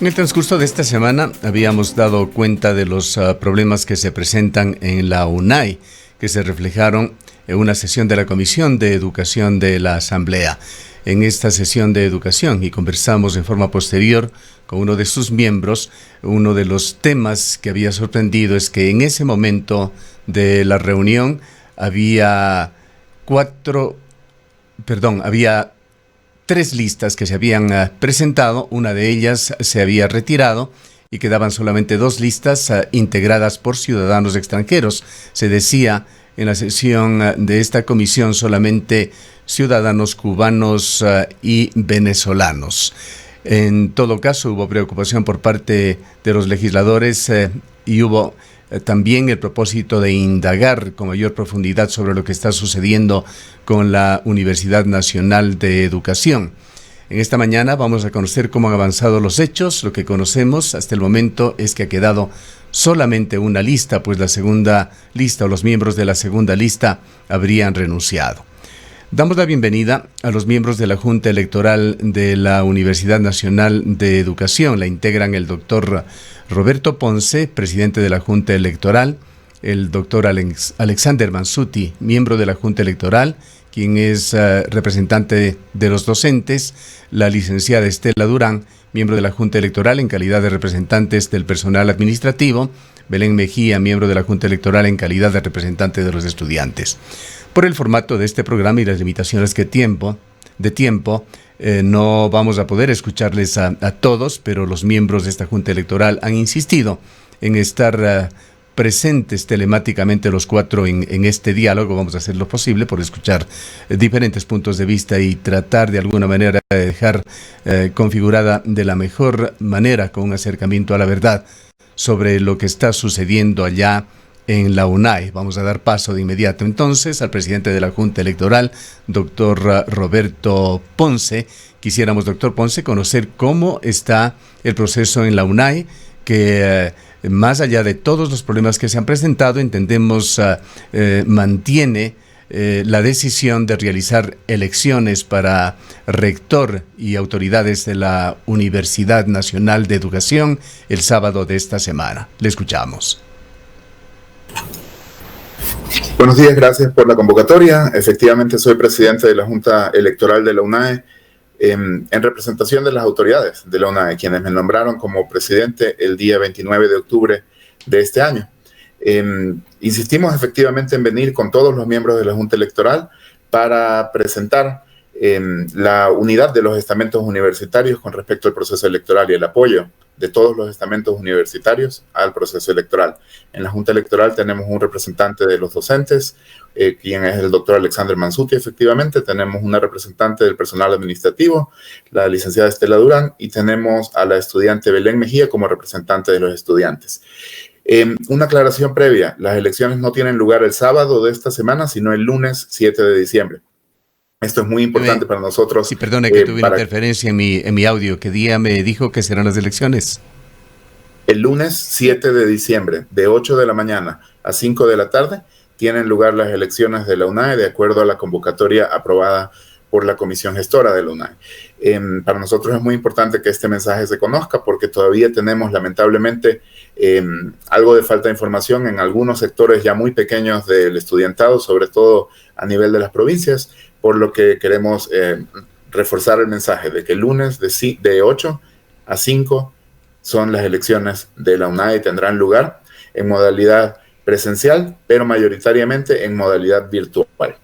En el transcurso de esta semana habíamos dado cuenta de los problemas que se presentan en la UNAI, que se reflejaron en una sesión de la Comisión de Educación de la Asamblea. En esta sesión de educación, y conversamos en forma posterior con uno de sus miembros, uno de los temas que había sorprendido es que en ese momento de la reunión había tres listas que se habían presentado. Una de ellas se había retirado y quedaban solamente dos listas integradas por ciudadanos extranjeros. Se decía en la sesión de esta comisión solamente ciudadanos cubanos y venezolanos. En todo caso, hubo preocupación por parte de los legisladores y hubo también el propósito de indagar con mayor profundidad sobre lo que está sucediendo con la Universidad Nacional de Educación. En esta mañana vamos a conocer cómo han avanzado los hechos. Lo que conocemos hasta el momento es que ha quedado solamente una lista, pues la segunda lista o los miembros de la segunda lista habrían renunciado. Damos la bienvenida a los miembros de la Junta Electoral de la Universidad Nacional de Educación. La integran el doctor Roberto Ponce, presidente de la Junta Electoral, el doctor Alexander Mansuti, miembro de la Junta Electoral, quien es representante de los docentes, la licenciada Estela Durán, miembro de la Junta Electoral en calidad de representantes del personal administrativo, Belén Mejía, miembro de la Junta Electoral en calidad de representante de los estudiantes. Por el formato de este programa y las limitaciones de tiempo, no vamos a poder escucharles a todos, pero los miembros de esta Junta Electoral han insistido en estar presentes telemáticamente los cuatro en este diálogo. Vamos a hacer lo posible por escuchar diferentes puntos de vista y tratar de alguna manera de dejar configurada de la mejor manera, con un acercamiento a la verdad sobre lo que está sucediendo allá en la UNAI. Vamos a dar paso de inmediato entonces al presidente de la Junta Electoral, doctor Roberto Ponce. Quisiéramos, doctor Ponce, conocer cómo está el proceso en la UNAI, que más allá de todos los problemas que se han presentado, entendemos mantiene la decisión de realizar elecciones para rector y autoridades de la Universidad Nacional de Educación el sábado de esta semana. Le escuchamos. Buenos días, gracias por la convocatoria. Efectivamente, soy presidente de la Junta Electoral de la UNAE en representación de las autoridades de la UNAE, quienes me nombraron como presidente el día 29 de octubre de este año. Insistimos efectivamente en venir con todos los miembros de la Junta Electoral para presentar la unidad de los estamentos universitarios con respecto al proceso electoral y el apoyo de todos los estamentos universitarios al proceso electoral. En la Junta Electoral tenemos un representante de los docentes, quien es el doctor Alexander Mansuti, efectivamente. Tenemos una representante del personal administrativo, la licenciada Estela Durán, y tenemos a la estudiante Belén Mejía como representante de los estudiantes. Una aclaración previa: las elecciones no tienen lugar el sábado de esta semana, sino el lunes 7 de diciembre. Esto es muy importante para nosotros. Sí, perdone que tuve interferencia en mi audio. ¿Qué día me dijo que serán las elecciones? El lunes 7 de diciembre, de 8 de la mañana a 5 de la tarde, tienen lugar las elecciones de la UNAE de acuerdo a la convocatoria aprobada por la Comisión Gestora de la UNAE. Para nosotros es muy importante que este mensaje se conozca, porque todavía tenemos lamentablemente algo de falta de información en algunos sectores ya muy pequeños del estudiantado, sobre todo a nivel de las provincias, por lo que queremos reforzar el mensaje de que el lunes de 8 a 5 son las elecciones de la UNAE y tendrán lugar en modalidad presencial, pero mayoritariamente en modalidad virtual.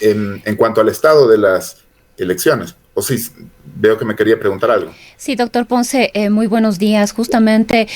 En cuanto al estado de las elecciones, sí, veo que me quería preguntar algo. Sí, doctor Ponce, muy buenos días. Justamente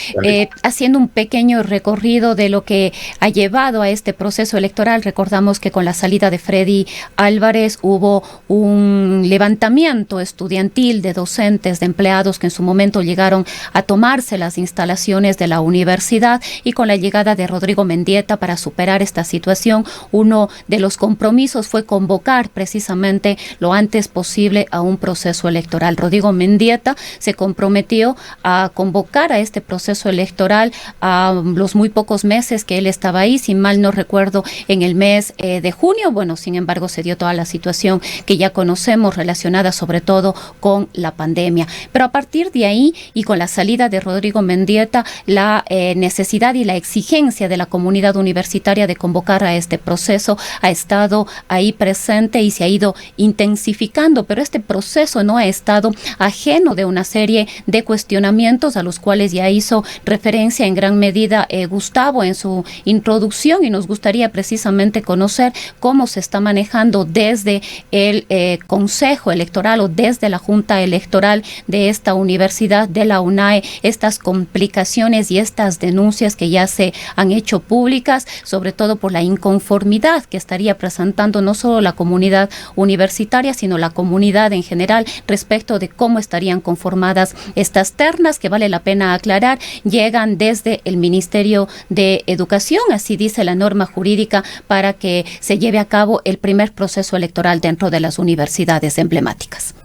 haciendo un pequeño recorrido de lo que ha llevado a este proceso electoral. Recordamos que con la salida de Freddy Álvarez hubo un levantamiento estudiantil de docentes, de empleados que en su momento llegaron a tomarse las instalaciones de la universidad, y con la llegada de Rodrigo Mendieta para superar esta situación, uno de los compromisos fue convocar precisamente lo antes posible a un proceso electoral. Rodrigo Mendieta se comprometió a convocar a este proceso electoral a los muy pocos meses que él estaba ahí, si mal no recuerdo, en el mes de junio. Bueno, sin embargo, se dio toda la situación que ya conocemos relacionada sobre todo con la pandemia. Pero a partir de ahí y con la salida de Rodrigo Mendieta, la necesidad y la exigencia de la comunidad universitaria de convocar a este proceso ha estado ahí presente y se ha ido intensificando, pero este proceso no ha estado ajeno de una serie de cuestionamientos a los cuales ya hizo referencia en gran medida Gustavo en su introducción, y nos gustaría precisamente conocer cómo se está manejando desde el Consejo Electoral o desde la Junta Electoral de esta universidad, de la UNAE, estas complicaciones y estas denuncias que ya se han hecho públicas, sobre todo por la inconformidad que estaría presentando no solo la comunidad universitaria, sino la comunidad en general respecto de cómo estarían conformadas estas ternas, que vale la pena aclarar, llegan desde el Ministerio de Educación, así dice la norma jurídica, para que se lleve a cabo el primer proceso electoral dentro de las universidades emblemáticas.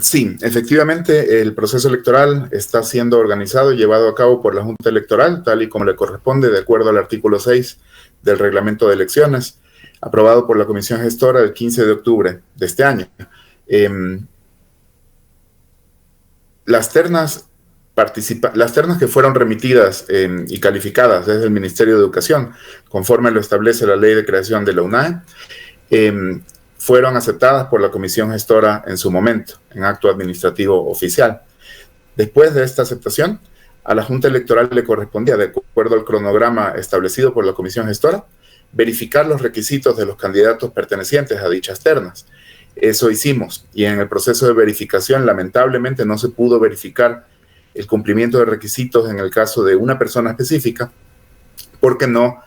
Sí, efectivamente el proceso electoral está siendo organizado y llevado a cabo por la Junta Electoral, tal y como le corresponde, de acuerdo al artículo 6 del Reglamento de Elecciones, aprobado por la Comisión Gestora el 15 de octubre de este año. Las ternas que fueron remitidas y calificadas desde el Ministerio de Educación, conforme lo establece la Ley de Creación de la UNAE, fueron aceptadas por la Comisión Gestora en su momento, en acto administrativo oficial. Después de esta aceptación, a la Junta Electoral le correspondía, de acuerdo al cronograma establecido por la Comisión Gestora, verificar los requisitos de los candidatos pertenecientes a dichas ternas. Eso hicimos, y en el proceso de verificación, lamentablemente, no se pudo verificar el cumplimiento de requisitos en el caso de una persona específica, porque no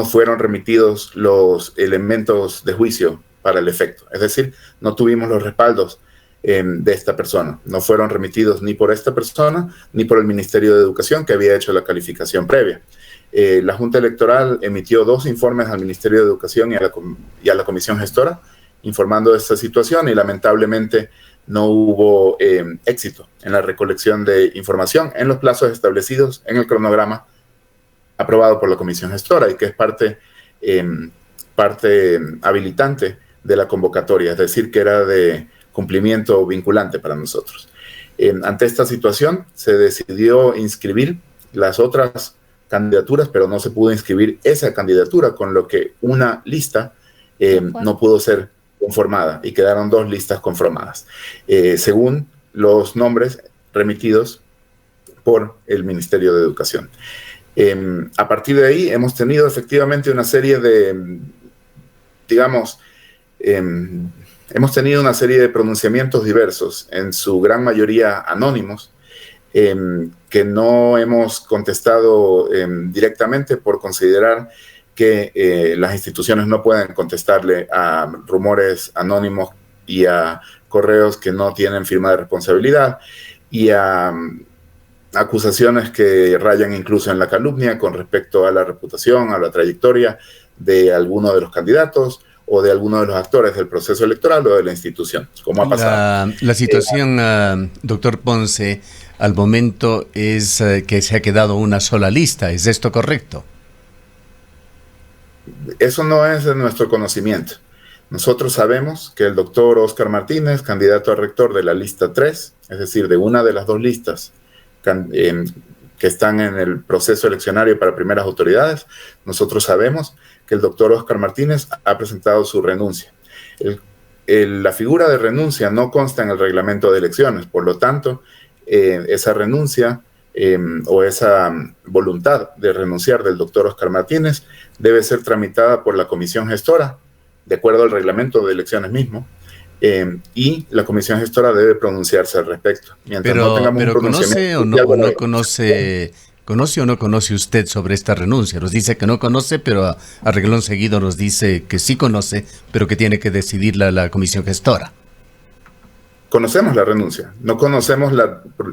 fueron remitidos los elementos de juicio para el efecto. Es decir, no tuvimos los respaldos de esta persona. No fueron remitidos ni por esta persona, ni por el Ministerio de Educación, que había hecho la calificación previa. La Junta Electoral emitió 2 informes al Ministerio de Educación y a la Comisión Gestora, informando de esta situación, y lamentablemente no hubo éxito en la recolección de información en los plazos establecidos en el cronograma aprobado por la Comisión Gestora, y que es parte habilitante de la convocatoria, es decir, que era de cumplimiento vinculante para nosotros. Ante esta situación, se decidió inscribir las otras candidaturas, pero no se pudo inscribir esa candidatura, con lo que una lista no pudo ser conformada, y quedaron 2 listas conformadas, según los nombres remitidos por el Ministerio de Educación. A partir de ahí hemos tenido efectivamente una serie de, hemos tenido una serie de pronunciamientos diversos, en su gran mayoría anónimos, que no hemos contestado directamente por considerar que las instituciones no pueden contestarle a rumores anónimos y a correos que no tienen firma de responsabilidad, y a acusaciones que rayan incluso en la calumnia con respecto a la reputación, a la trayectoria de alguno de los candidatos o de alguno de los actores del proceso electoral o de la institución, como ha pasado. La situación, doctor Ponce, al momento es que se ha quedado una sola lista. ¿Es esto correcto? Eso no es de nuestro conocimiento. Nosotros sabemos que el doctor Óscar Martínez, candidato a rector de la lista 3, es decir, de una de las 2 listas que están en el proceso eleccionario para primeras autoridades, nosotros sabemos que el doctor Óscar Martínez ha presentado su renuncia. La figura de renuncia no consta en el reglamento de elecciones, por lo tanto, esa renuncia o esa voluntad de renunciar del doctor Óscar Martínez debe ser tramitada por la Comisión Gestora, de acuerdo al reglamento de elecciones mismo, y la Comisión Gestora debe pronunciarse al respecto. Mientras no tengamos un pronunciamiento, ¿conoce o no conoce usted sobre esta renuncia? Nos dice que no conoce, pero a reglón seguido nos dice que sí conoce, pero que tiene que decidirla la Comisión Gestora. Conocemos la renuncia, no conocemos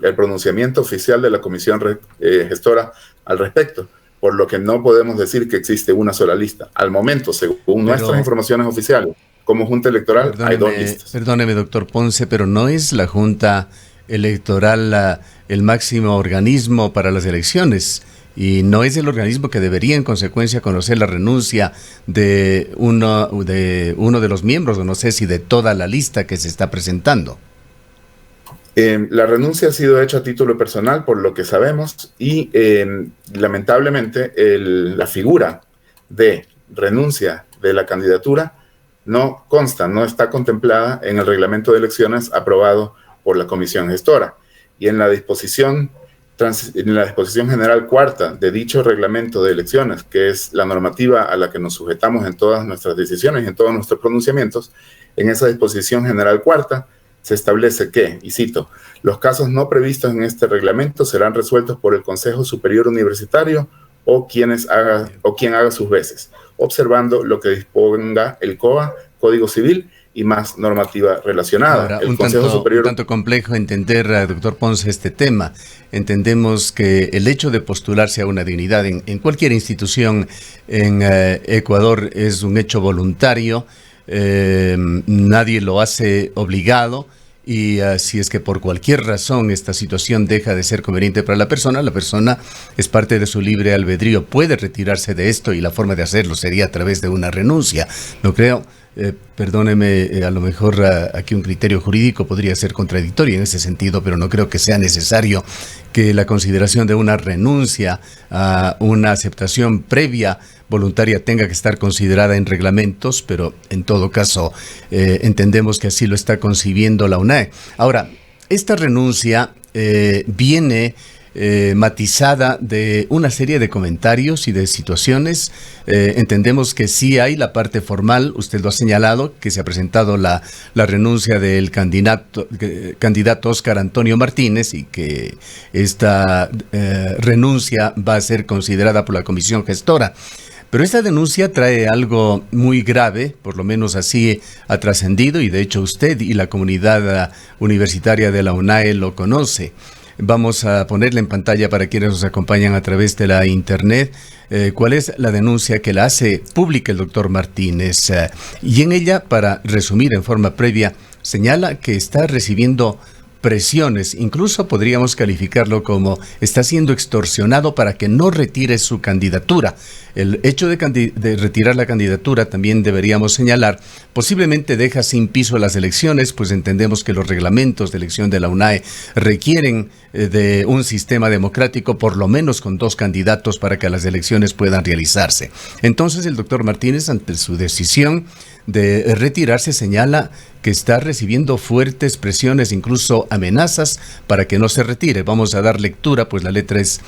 el pronunciamiento oficial de la Comisión Gestora al respecto, por lo que no podemos decir que existe una sola lista. Al momento, según nuestras informaciones oficiales, como Junta Electoral hay 2 listas. Perdóneme, doctor Ponce, pero ¿no es la Junta Electoral el máximo organismo para las elecciones? Y no es el organismo que debería en consecuencia conocer la renuncia de uno de los miembros, o no sé si de toda la lista que se está presentando. La renuncia ha sido hecha a título personal, por lo que sabemos, y lamentablemente la figura de renuncia de la candidatura no consta, no está contemplada en el reglamento de elecciones aprobado por la Comisión Gestora. Y en la disposición general cuarta de dicho reglamento de elecciones, que es la normativa a la que nos sujetamos en todas nuestras decisiones y en todos nuestros pronunciamientos, en esa disposición general cuarta se establece que, y cito, los casos no previstos en este reglamento serán resueltos por el Consejo Superior Universitario o quien haga sus veces, observando lo que disponga el COA, Código Civil, y más normativa relacionada. Ahora, un tanto complejo entender, doctor Ponce, este tema. Entendemos que el hecho de postularse a una dignidad en cualquier institución en Ecuador es un hecho voluntario, nadie lo hace obligado. Y si es que por cualquier razón esta situación deja de ser conveniente para la persona es parte de su libre albedrío, puede retirarse de esto y la forma de hacerlo sería a través de una renuncia. No creo, perdóneme, a lo mejor aquí un criterio jurídico podría ser contradictorio en ese sentido, pero no creo que sea necesario que la consideración de una renuncia a una aceptación previa voluntaria tenga que estar considerada en reglamentos, pero en todo caso entendemos que así lo está concibiendo la UNAE. Ahora, esta renuncia viene matizada de una serie de comentarios y de situaciones. Entendemos que sí hay la parte formal, usted lo ha señalado, que se ha presentado la renuncia del candidato Óscar Antonio Martínez y que esta renuncia va a ser considerada por la Comisión Gestora. Pero esta denuncia trae algo muy grave, por lo menos así ha trascendido, y de hecho usted y la comunidad universitaria de la UNAE lo conoce. Vamos a ponerla en pantalla para quienes nos acompañan a través de la internet. ¿Cuál es la denuncia que la hace pública el doctor Martínez? Y en ella, para resumir en forma previa, señala que está recibiendo presiones, incluso podríamos calificarlo como está siendo extorsionado para que no retire su candidatura. El hecho de retirar la candidatura también deberíamos señalar, posiblemente deja sin piso las elecciones, pues entendemos que los reglamentos de elección de la UNAE requieren de un sistema democrático, por lo menos con 2 candidatos para que las elecciones puedan realizarse. Entonces el doctor Martínez, ante su decisión de retirarse, señala que está recibiendo fuertes presiones, incluso amenazas para que no se retire. Vamos a dar lectura, pues la letra es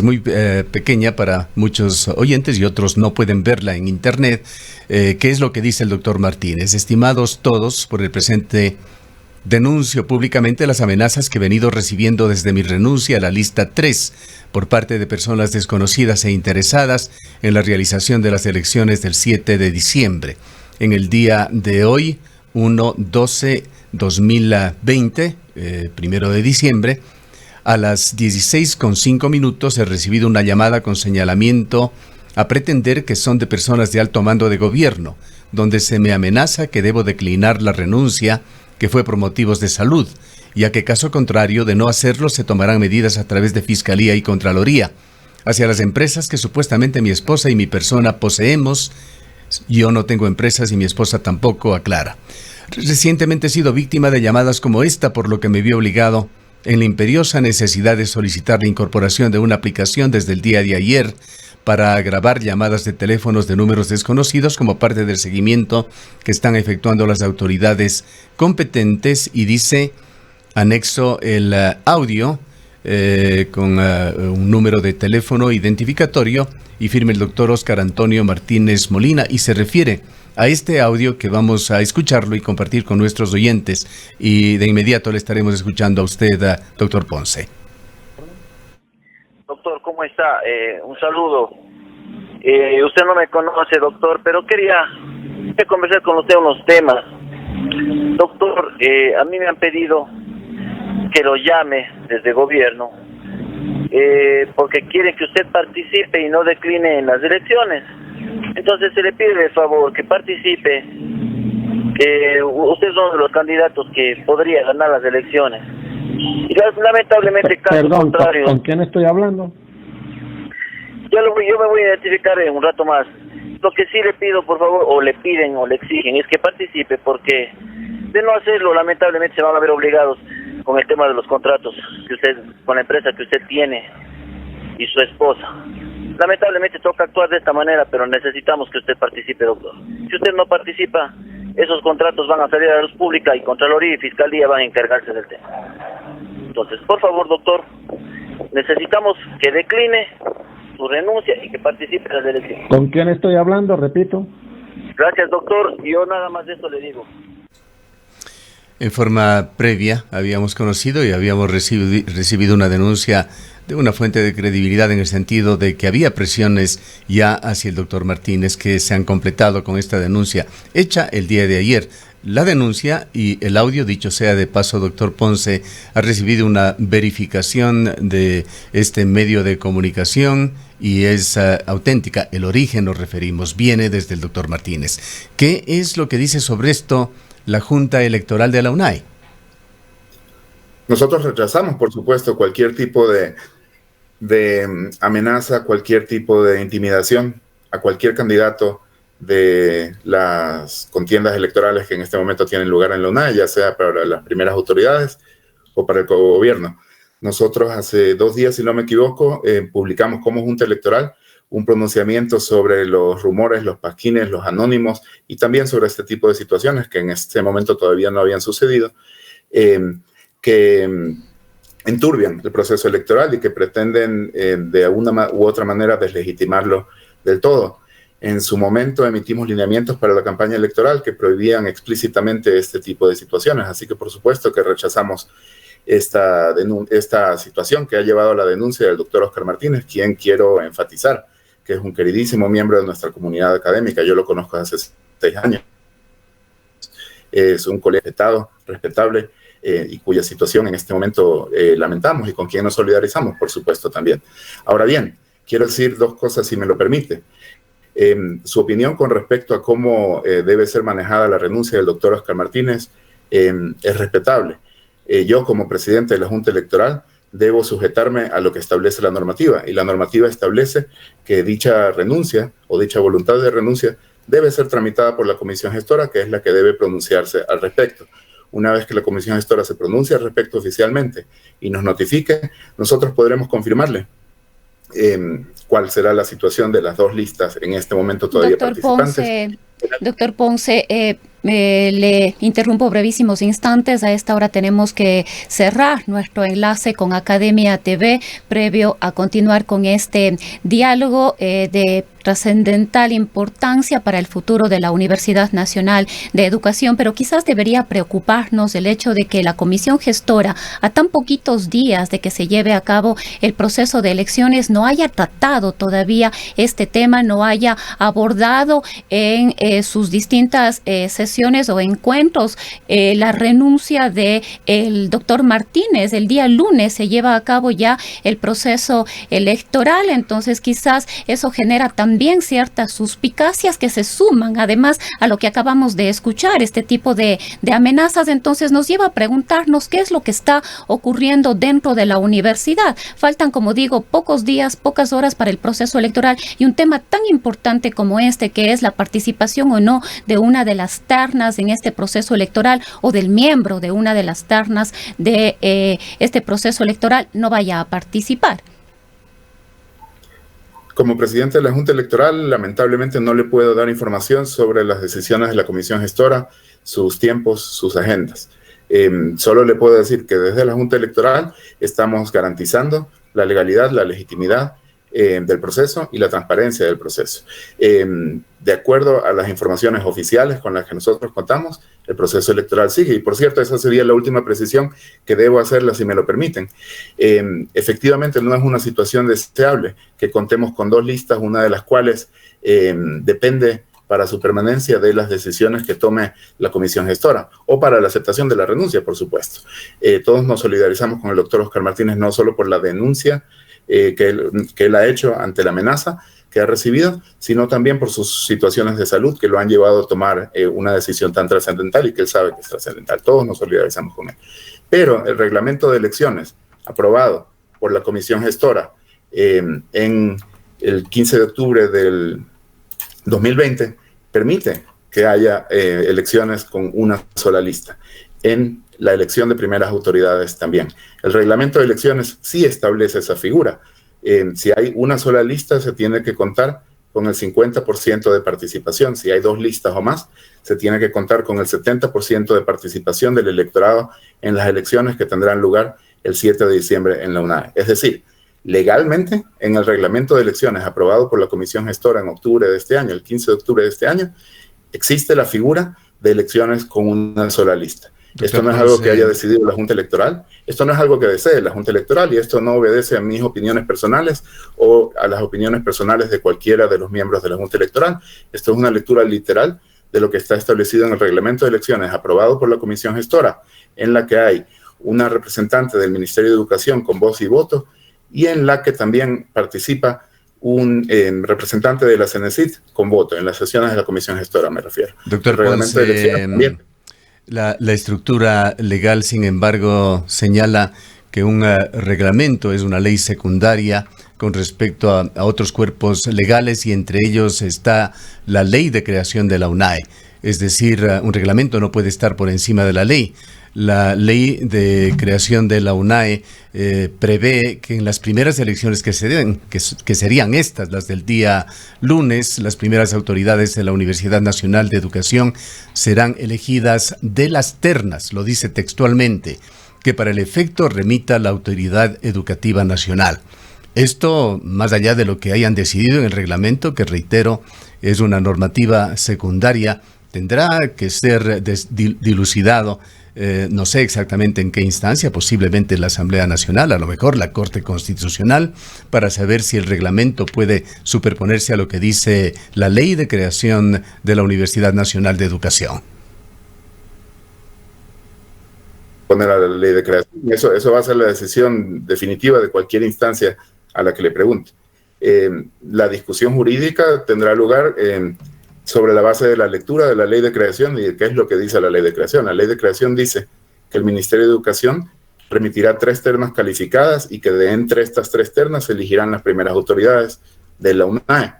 muy pequeña para muchos oyentes y otros no pueden verla en internet. ¿Qué es lo que dice el doctor Martínez? Estimados todos, por el presente denuncio públicamente las amenazas que he venido recibiendo desde mi renuncia a la lista 3 por parte de personas desconocidas e interesadas en la realización de las elecciones del 7 de diciembre. En el día de hoy, 1/12/2020, 1 de diciembre, a las 16:05 he recibido una llamada con señalamiento a pretender que son de personas de alto mando de gobierno, donde se me amenaza que debo declinar la renuncia que fue por motivos de salud, ya que caso contrario de no hacerlo se tomarán medidas a través de Fiscalía y Contraloría hacia las empresas que supuestamente mi esposa y mi persona poseemos. Yo no tengo empresas y mi esposa tampoco, aclara. Recientemente he sido víctima de llamadas como esta, por lo que me vi obligado en la imperiosa necesidad de solicitar la incorporación de una aplicación desde el día de ayer para grabar llamadas de teléfonos de números desconocidos como parte del seguimiento que están efectuando las autoridades competentes, y dice, anexo el audio con un número de teléfono identificatorio y firma el doctor Óscar Antonio Martínez Molina, y se refiere a este audio que vamos a escucharlo y compartir con nuestros oyentes, y de inmediato le estaremos escuchando a usted, doctor Ponce. Doctor, ¿cómo está? Un saludo. Usted no me conoce, doctor, pero quería conversar con usted unos temas. Doctor, a mí me han pedido que lo llame desde gobierno porque quieren que usted participe y no decline en las elecciones. Entonces se le pide de favor que participe, Usted es uno de los candidatos que podría ganar las elecciones. Y lamentablemente, caso contrario. ¿Con quién estoy hablando? Yo me voy a identificar en un rato más. Lo que sí le pido, por favor, o le piden o le exigen, es que participe, porque de no hacerlo, lamentablemente se van a ver obligados con el tema de los contratos que usted, con la empresa que usted tiene y su esposa. Lamentablemente toca actuar de esta manera, pero necesitamos que usted participe, doctor. Si usted no participa, esos contratos van a salir a la luz pública y Contraloría y Fiscalía van a encargarse del tema. Entonces, por favor, doctor, necesitamos que decline su renuncia y que participe en las elecciones. ¿Con quién estoy hablando? Repito. Gracias, doctor. Yo nada más de eso le digo. En forma previa habíamos conocido y habíamos recibido una denuncia de una fuente de credibilidad en el sentido de que había presiones ya hacia el doctor Martínez que se han completado con esta denuncia hecha el día de ayer. La denuncia y el audio, dicho sea de paso, doctor Ponce, ha recibido una verificación de este medio de comunicación y es auténtica. El origen, nos referimos, viene desde el doctor Martínez. ¿Qué es lo que dice sobre esto la Junta Electoral de la UNAE? Nosotros rechazamos, por supuesto, cualquier tipo de amenaza, cualquier tipo de intimidación a cualquier candidato de las contiendas electorales que en este momento tienen lugar en la UNAE, ya sea para las primeras autoridades o para el gobierno. Nosotros hace 2 días, si no me equivoco, publicamos como Junta Electoral un pronunciamiento sobre los rumores, los pasquines, los anónimos y también sobre este tipo de situaciones que en este momento todavía no habían sucedido, que enturbian el proceso electoral y que pretenden de una u otra manera deslegitimarlo del todo. En su momento emitimos lineamientos para la campaña electoral que prohibían explícitamente este tipo de situaciones, así que por supuesto que rechazamos esta situación que ha llevado a la denuncia del doctor Oscar Martínez, quien quiero enfatizar que es un queridísimo miembro de nuestra comunidad académica. Yo lo conozco hace 6 años. Es un colega respetable y cuya situación en este momento lamentamos y con quien nos solidarizamos, por supuesto, también. Ahora bien, quiero decir 2 cosas, si me lo permite. Su opinión con respecto a cómo debe ser manejada la renuncia del doctor Oscar Martínez es respetable. Yo, como presidente de la Junta Electoral, debo sujetarme a lo que establece la normativa, y la normativa establece que dicha renuncia o dicha voluntad de renuncia debe ser tramitada por la comisión gestora, que es la que debe pronunciarse al respecto. Una vez que la comisión gestora se pronuncie al respecto oficialmente y nos notifique, nosotros podremos confirmarle cuál será la situación de las 2 listas en este momento todavía participantes. Doctor Ponce, le interrumpo brevísimos instantes. A esta hora tenemos que cerrar nuestro enlace con Academia TV previo a continuar con este diálogo de trascendental importancia para el futuro de la Universidad Nacional de Educación, pero quizás debería preocuparnos el hecho de que la comisión gestora, a tan poquitos días de que se lleve a cabo el proceso de elecciones, no haya tratado todavía este tema, no haya abordado en sus distintas sesiones o encuentros la renuncia de el doctor Martínez. El día lunes se lleva a cabo ya el proceso electoral, entonces quizás eso genera también ciertas suspicacias que se suman además a lo que acabamos de escuchar, este tipo de amenazas. Entonces nos lleva a preguntarnos qué es lo que está ocurriendo dentro de la universidad. Faltan, como digo, pocos días, pocas horas para el proceso electoral, y un tema tan importante como este, que es la participación o no de una de las ternas en este proceso electoral, o del miembro de una de las ternas de este proceso electoral, no vaya a participar. Como presidente de la Junta Electoral, lamentablemente no le puedo dar información sobre las decisiones de la comisión gestora, sus tiempos, sus agendas. Solo le puedo decir que desde la Junta Electoral estamos garantizando la legalidad, la legitimidad del proceso y la transparencia del proceso. De acuerdo a las informaciones oficiales con las que nosotros contamos, el proceso electoral sigue. Y por cierto, esa sería la última precisión que debo hacerla, si me lo permiten. Efectivamente, no es una situación deseable que contemos con 2 listas, una de las cuales depende para su permanencia de las decisiones que tome la comisión gestora, o para la aceptación de la renuncia, por supuesto. Todos nos solidarizamos con el doctor Oscar Martínez, no solo por la denuncia que él ha hecho ante la amenaza, que que ha recibido, sino también por sus situaciones de salud que lo han llevado a tomar una decisión tan trascendental y que él sabe que es trascendental. Todos nos solidarizamos con él. Pero el reglamento de elecciones aprobado por la Comisión Gestora en el 15 de octubre del 2020 permite que haya elecciones con una sola lista. En la elección de primeras autoridades también. El reglamento de elecciones sí establece esa figura. Si hay una sola lista, se tiene que contar con el 50% de participación. Si hay 2 listas o más, se tiene que contar con el 70% de participación del electorado en las elecciones que tendrán lugar el 7 de diciembre en la UNAE. Es decir, legalmente, en el reglamento de elecciones aprobado por la Comisión Gestora en octubre de este año, el 15 de octubre de este año, existe la figura de elecciones con una sola lista. Esto no es algo que haya decidido la Junta Electoral, esto no es algo que desee la Junta Electoral y esto no obedece a mis opiniones personales o a las opiniones personales de cualquiera de los miembros de la Junta Electoral. Esto es una lectura literal de lo que está establecido en el reglamento de elecciones aprobado por la Comisión Gestora, en la que hay una representante del Ministerio de Educación con voz y voto y en la que también participa un representante de la CENESID con voto, en las sesiones de la Comisión Gestora me refiero. Doctor Ponce, la estructura legal, sin embargo, señala que un reglamento es una ley secundaria con respecto a otros cuerpos legales y entre ellos está la ley de creación de la UNAE. Es decir, un reglamento no puede estar por encima de la ley. La ley de creación de la UNAE prevé que en las primeras elecciones que se den, que serían estas, las del día lunes, las primeras autoridades de la Universidad Nacional de Educación serán elegidas de las ternas, lo dice textualmente, que para el efecto remita la Autoridad Educativa Nacional. Esto, más allá de lo que hayan decidido en el reglamento, que reitero, es una normativa secundaria, tendrá que ser dilucidado. No sé exactamente en qué instancia, posiblemente la Asamblea Nacional, a lo mejor la Corte Constitucional, para saber si el reglamento puede superponerse a lo que dice la ley de creación de la Universidad Nacional de Educación. Poner a la ley de creación, eso va a ser la decisión definitiva de cualquier instancia a la que le pregunte. La discusión jurídica tendrá lugar sobre la base de la lectura de la ley de creación y de qué es lo que dice la ley de creación. La ley de creación dice que el Ministerio de Educación remitirá 3 ternas calificadas y que de entre estas 3 ternas se elegirán las primeras autoridades de la UNAE.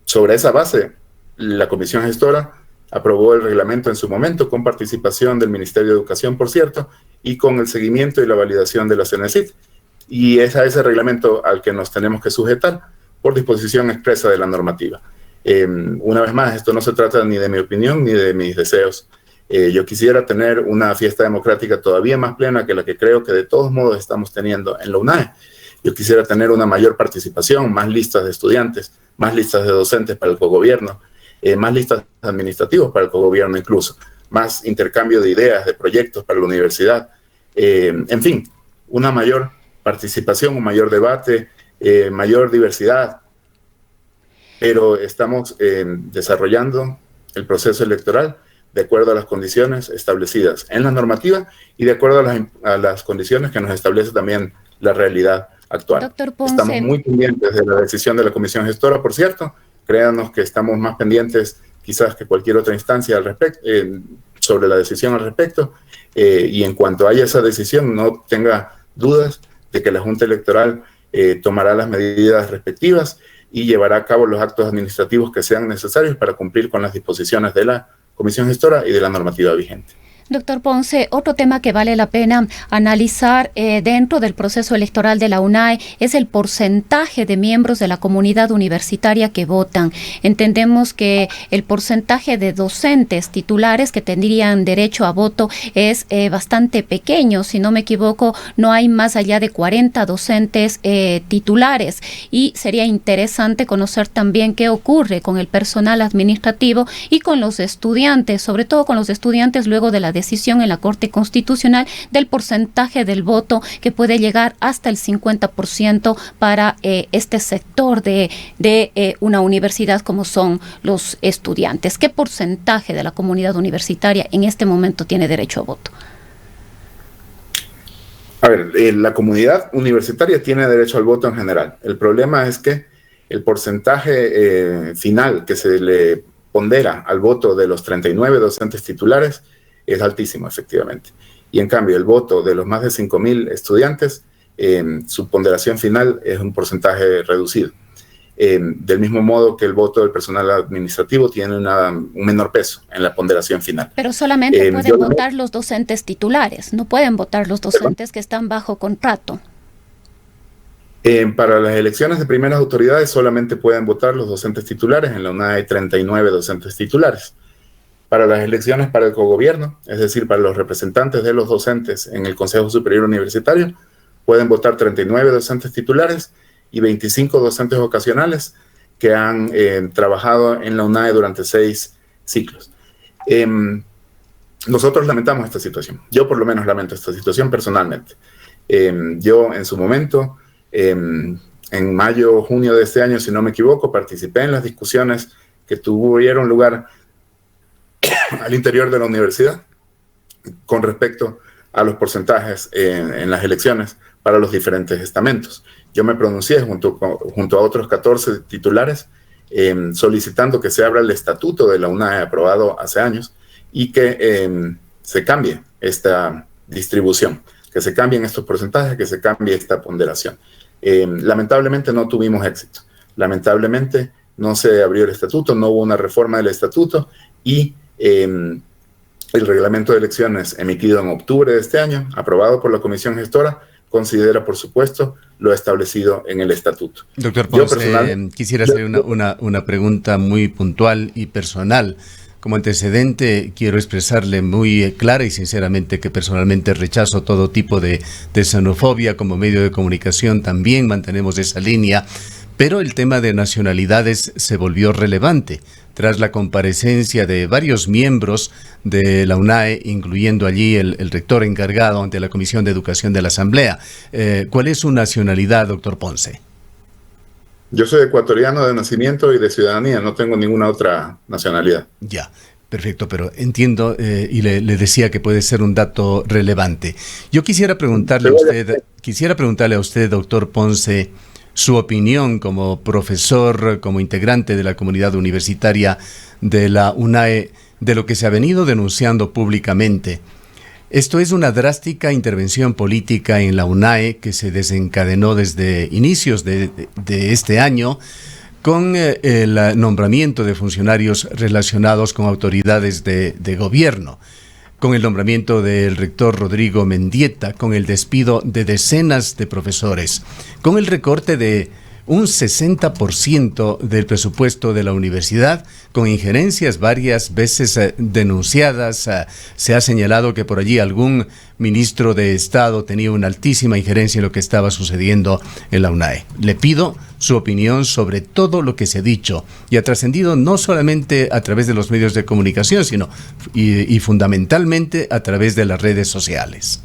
Sobre esa base, la Comisión Gestora aprobó el reglamento en su momento con participación del Ministerio de Educación, por cierto, y con el seguimiento y la validación de la CENESID. Y es a ese reglamento al que nos tenemos que sujetar por disposición expresa de la normativa. Una vez más, esto no se trata ni de mi opinión ni de mis deseos. Yo quisiera tener una fiesta democrática todavía más plena que la que creo que de todos modos estamos teniendo en la UNAE. Yo quisiera tener una mayor participación, más listas de estudiantes, más listas de docentes para el cogobierno, más listas administrativos para el cogobierno incluso, más intercambio de ideas, de proyectos para la universidad. En fin, una mayor participación, un mayor debate, mayor diversidad. Pero estamos desarrollando el proceso electoral de acuerdo a las condiciones establecidas en la normativa y de acuerdo a las condiciones que nos establece también la realidad actual. Doctor Ponce. Estamos muy pendientes de la decisión de la Comisión Gestora, por cierto. Créanos que estamos más pendientes quizás que cualquier otra instancia al respecto, sobre la decisión al respecto. Y en cuanto haya esa decisión, no tenga dudas de que la Junta Electoral tomará las medidas respectivas y llevará a cabo los actos administrativos que sean necesarios para cumplir con las disposiciones de la Comisión Gestora y de la normativa vigente. Doctor Ponce, otro tema que vale la pena analizar dentro del proceso electoral de la UNAE es el porcentaje de miembros de la comunidad universitaria que votan. Entendemos que el porcentaje de docentes titulares que tendrían derecho a voto es bastante pequeño. Si no me equivoco, no hay más allá de 40 docentes titulares. Y sería interesante conocer también qué ocurre con el personal administrativo y con los estudiantes, sobre todo con los estudiantes luego de la decisión en la Corte Constitucional del porcentaje del voto que puede llegar hasta el 50% para este sector de una universidad como son los estudiantes. ¿Qué porcentaje de la comunidad universitaria en este momento tiene derecho a voto? A ver, la comunidad universitaria tiene derecho al voto en general. El problema es que el porcentaje final que se le pondera al voto de los 39 docentes titulares es altísimo, efectivamente. Y en cambio, el voto de los más de 5.000 estudiantes, su ponderación final es un porcentaje reducido. Del mismo modo que el voto del personal administrativo tiene un menor peso en la ponderación final. Pero solamente pueden votar los docentes titulares, no pueden votar los docentes que están bajo contrato. Para las elecciones de primeras autoridades solamente pueden votar los docentes titulares. En la UNAE hay 39 docentes titulares. Para las elecciones para el cogobierno, es decir, para los representantes de los docentes en el Consejo Superior Universitario, pueden votar 39 docentes titulares y 25 docentes ocasionales que han trabajado en la UNAE durante 6 ciclos. Nosotros lamentamos esta situación. Yo por lo menos lamento esta situación personalmente. Yo en su momento, en mayo o junio de este año, si no me equivoco, participé en las discusiones que tuvieron lugar al interior de la universidad con respecto a los porcentajes en las elecciones para los diferentes estamentos. Yo me pronuncié junto a otros 14 titulares solicitando que se abra el estatuto de la UNAE aprobado hace años y que se cambie esta distribución, que se cambien estos porcentajes, que se cambie esta ponderación. Lamentablemente no tuvimos éxito. Lamentablemente no se abrió el estatuto, no hubo una reforma del estatuto y el reglamento de elecciones emitido en octubre de este año, aprobado por la Comisión Gestora, considera, por supuesto, lo establecido en el estatuto. Doctor Ponce, quisiera hacer una pregunta muy puntual y personal. Como antecedente, quiero expresarle muy clara y sinceramente que personalmente rechazo todo tipo de xenofobia. Como medio de comunicación también mantenemos esa línea, pero el tema de nacionalidades se volvió relevante tras la comparecencia de varios miembros de la UNAE, incluyendo allí el rector encargado ante la Comisión de Educación de la Asamblea. ¿Cuál es su nacionalidad, doctor Ponce? Yo soy ecuatoriano de nacimiento y de ciudadanía, no tengo ninguna otra nacionalidad. Ya, perfecto, pero entiendo y le decía que puede ser un dato relevante. Yo quisiera preguntarle a usted, doctor Ponce, su opinión como profesor, como integrante de la comunidad universitaria de la UNAE, de lo que se ha venido denunciando públicamente. Esto es una drástica intervención política en la UNAE que se desencadenó desde inicios de este año con el nombramiento de funcionarios relacionados con autoridades de gobierno, con el nombramiento del rector Rodrigo Mendieta, con el despido de decenas de profesores, con el recorte de un 60% del presupuesto de la universidad, con injerencias varias veces denunciadas. Se ha señalado que por allí algún ministro de Estado tenía una altísima injerencia en lo que estaba sucediendo en la UNAE. Le pido su opinión sobre todo lo que se ha dicho y ha trascendido no solamente a través de los medios de comunicación, sino y fundamentalmente a través de las redes sociales.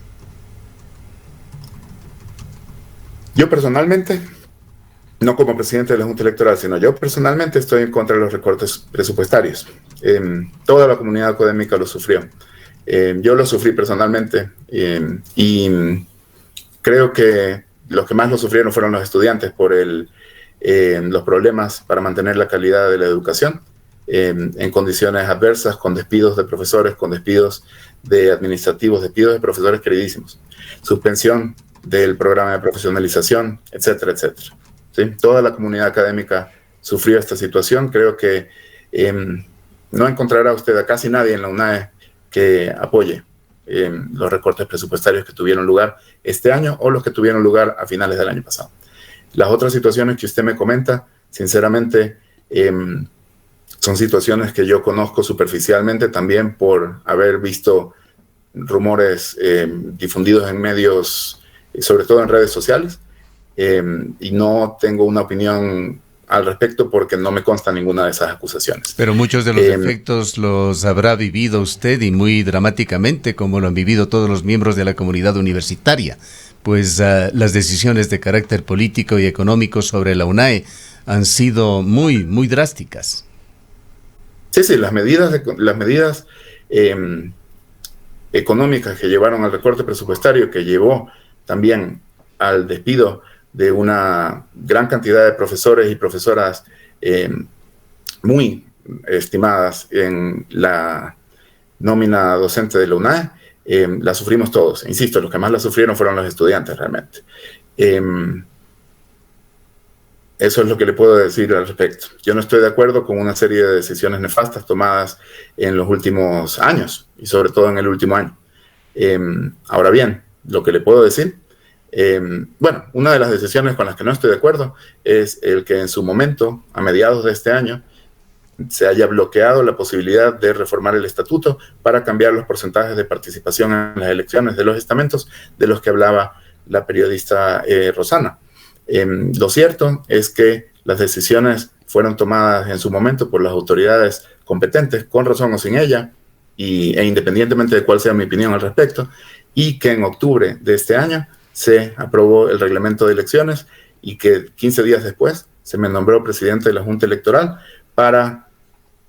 Yo personalmente, no como presidente de la Junta Electoral, sino yo personalmente estoy en contra de los recortes presupuestarios. Toda la comunidad académica lo sufrió. Yo lo sufrí personalmente y creo que los que más lo sufrieron fueron los estudiantes por los problemas para mantener la calidad de la educación en condiciones adversas, con despidos de profesores, con despidos de administrativos, despidos de profesores queridísimos, suspensión del programa de profesionalización, etcétera, etcétera. ¿Sí? Toda la comunidad académica sufrió esta situación. Creo que no encontrará usted a casi nadie en la UNAE que apoye los recortes presupuestarios que tuvieron lugar este año o los que tuvieron lugar a finales del año pasado. Las otras situaciones que usted me comenta, sinceramente, son situaciones que yo conozco superficialmente también por haber visto rumores difundidos en medios, sobre todo en redes sociales, y no tengo una opinión al respecto porque no me consta ninguna de esas acusaciones. Pero muchos de los efectos los habrá vivido usted y muy dramáticamente, como lo han vivido todos los miembros de la comunidad universitaria, pues las decisiones de carácter político y económico sobre la UNAE han sido muy, muy drásticas. Sí, las medidas económicas que llevaron al recorte presupuestario, que llevó también al despido de una gran cantidad de profesores y profesoras muy estimadas en la nómina docente de la UNAE, la sufrimos todos. Insisto, los que más la sufrieron fueron los estudiantes realmente. Eso es lo que le puedo decir al respecto. Yo no estoy de acuerdo con una serie de decisiones nefastas tomadas en los últimos años, y sobre todo en el último año. Ahora bien, lo que le puedo decir, bueno, una de las decisiones con las que no estoy de acuerdo es el que en su momento, a mediados de este año, se haya bloqueado la posibilidad de reformar el estatuto para cambiar los porcentajes de participación en las elecciones de los estamentos de los que hablaba la periodista Rosana. Lo cierto es que las decisiones fueron tomadas en su momento por las autoridades competentes, con razón o sin ella, e independientemente de cuál sea mi opinión al respecto, y que en octubre de este año se aprobó el reglamento de elecciones y que 15 días después se me nombró presidente de la Junta Electoral para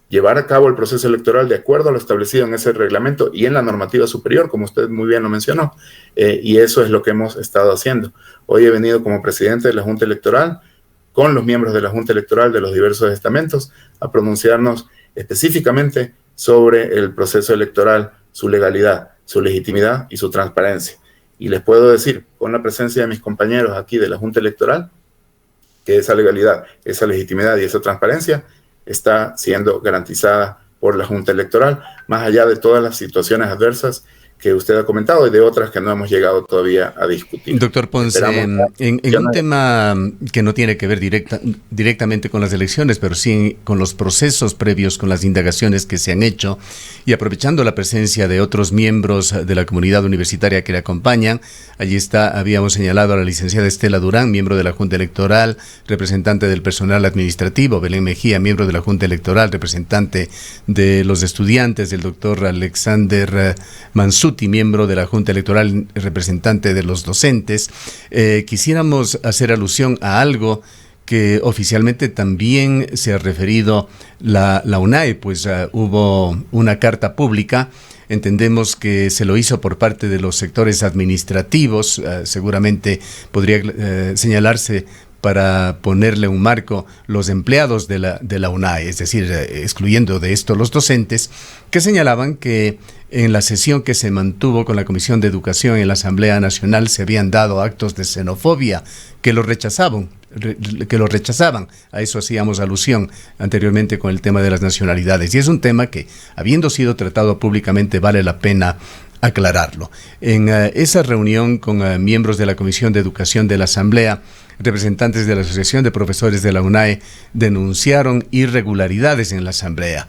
llevar a cabo el proceso electoral de acuerdo a lo establecido en ese reglamento y en la normativa superior, como usted muy bien lo mencionó, y eso es lo que hemos estado haciendo. Hoy he venido como presidente de la Junta Electoral, con los miembros de la Junta Electoral de los diversos estamentos, a pronunciarnos específicamente sobre el proceso electoral, su legalidad, su legitimidad y su transparencia. Y les puedo decir, con la presencia de mis compañeros aquí de la Junta Electoral, que esa legalidad, esa legitimidad y esa transparencia está siendo garantizada por la Junta Electoral, más allá de todas las situaciones adversas que usted ha comentado y de otras que no hemos llegado todavía a discutir. Doctor Ponce, en un tema que no tiene que ver directamente con las elecciones, pero sí con los procesos previos, con las indagaciones que se han hecho, y aprovechando la presencia de otros miembros de la comunidad universitaria que le acompañan, allí habíamos señalado a la licenciada Estela Durán, miembro de la Junta Electoral, representante del personal administrativo, Belén Mejía, miembro de la Junta Electoral, representante de los estudiantes, el doctor Alexander Mansuti, miembro de la Junta Electoral, representante de los docentes. Quisiéramos hacer alusión a algo que oficialmente también se ha referido la UNAE, pues hubo una carta pública. Entendemos que se lo hizo por parte de los sectores administrativos, seguramente podría señalarse para ponerle un marco los empleados de la UNAE, es decir, excluyendo de esto los docentes, que señalaban que en la sesión que se mantuvo con la Comisión de Educación en la Asamblea Nacional se habían dado actos de xenofobia que los rechazaban. A eso hacíamos alusión anteriormente con el tema de las nacionalidades. Y es un tema que, habiendo sido tratado públicamente, vale la pena aclararlo. En esa reunión con miembros de la Comisión de Educación de la Asamblea, representantes de la Asociación de Profesores de la UNAE denunciaron irregularidades en la Asamblea.